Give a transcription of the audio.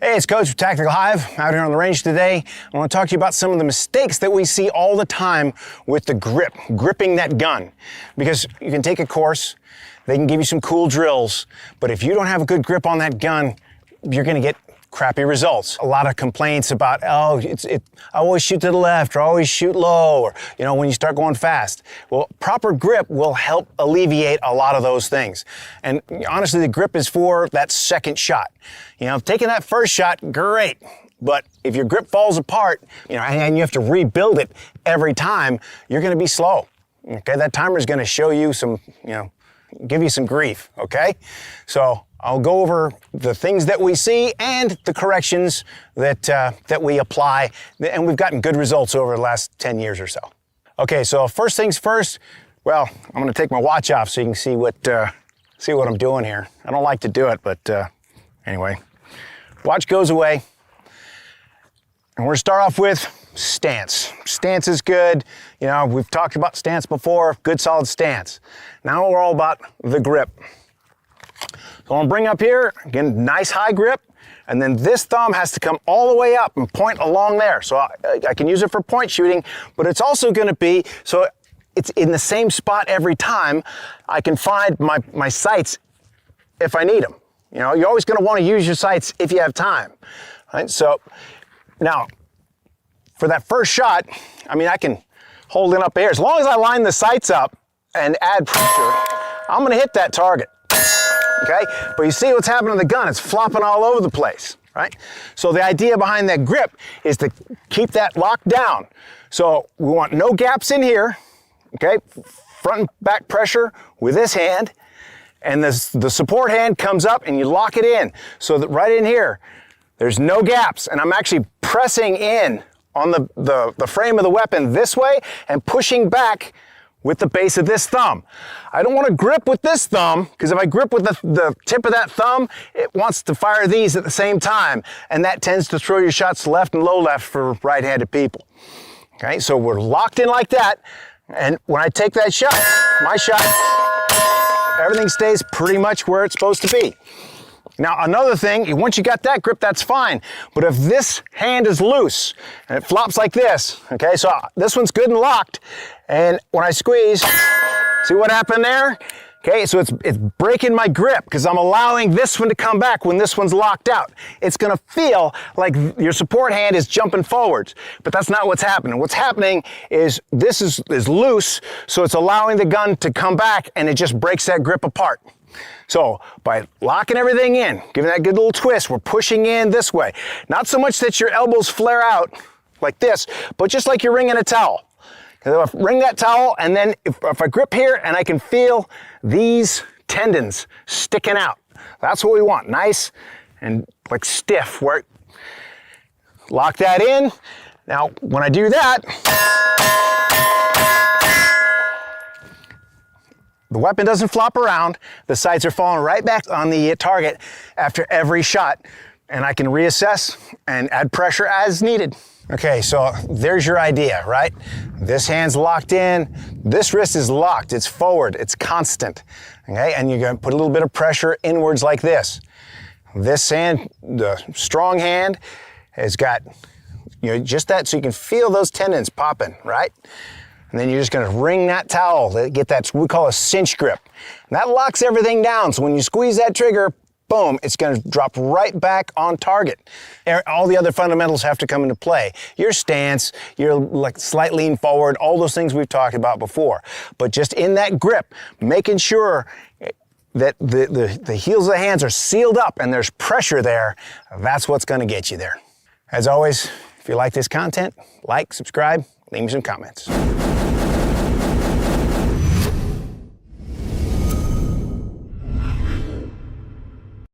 Hey, it's Coach with TacticalHyve out here on the range today. I want to talk to you about some of the mistakes that we see all the time with the gripping that gun. Because you can take a course, they can give you some cool drills, but if you don't have a good grip on that gun, you're going to get crappy results. A lot of complaints about, I always shoot to the left, or I always shoot low, or when you start going fast. Well, proper grip will help alleviate a lot of those things. And honestly, the grip is for that second shot. Taking that first shot, great. But if your grip falls apart, and you have to rebuild it every time, you're going to be slow. Okay, that timer is going to show you some, give you some grief. Okay, so I'll go over the things that we see and the corrections that we apply, and we've gotten good results over the last 10 years or so. Okay, so first things first. Well, I'm going to take my watch off so you can see what I'm doing here. I don't like to do it, but anyway, watch goes away, and we're going to start off with stance. Stance is good. We've talked about stance before. Good, solid stance. Now we're all about the grip. So I'm going to bring up here, again, nice high grip, and then this thumb has to come all the way up and point along there. So I can use it for point shooting, but it's also going to be, so it's in the same spot every time. I can find my sights if I need them. You're always going to want to use your sights if you have time, right? So now, for that first shot, I can hold it up here. As long as I line the sights up and add pressure, I'm going to hit that target. Okay, but you see what's happening to the gun, it's flopping all over the place, right? So the idea behind that grip is to keep that locked down. So we want no gaps in here, okay? Front and back pressure with this hand, and the support hand comes up and you lock it in. So that right in here, there's no gaps, and I'm actually pressing in on the frame of the weapon this way and pushing back with the base of this thumb. I don't want to grip with this thumb, because if I grip with the tip of that thumb, it wants to fire these at the same time, and that tends to throw your shots left and low left for right-handed people. Okay, so we're locked in like that, and when I take that shot, my shot, everything stays pretty much where it's supposed to be. Now, another thing, once you got that grip, that's fine. But if this hand is loose and it flops like this, okay, so this one's good and locked, and when I squeeze, see what happened there? Okay, so it's breaking my grip because I'm allowing this one to come back when this one's locked out. It's gonna feel like your support hand is jumping forwards, but that's not what's happening. What's happening is this is loose, so it's allowing the gun to come back, and it just breaks that grip apart. So by locking everything in, giving that good little twist, we're pushing in this way. Not so much that your elbows flare out like this, but just like you're wringing a towel. If I wring that towel, and then if I grip here and I can feel these tendons sticking out, that's what we want. Nice and like stiff. Lock that in. Now, when I do that, the weapon doesn't flop around. The sights are falling right back on the target after every shot, and I can reassess and add pressure as needed. Okay, so there's your idea, right? This hand's locked in, this wrist is locked, it's forward, it's constant, okay? And you're gonna put a little bit of pressure inwards like this. This hand, the strong hand, has got, just that, so you can feel those tendons popping, right? And then you're just gonna wring that towel, get that, we call a cinch grip. And that locks everything down, so when you squeeze that trigger, boom, it's gonna drop right back on target. All the other fundamentals have to come into play. Your stance, your slight lean forward, all those things we've talked about before. But just in that grip, making sure that the heels of the hands are sealed up and there's pressure there, that's what's gonna get you there. As always, if you like this content, like, subscribe, leave me some comments.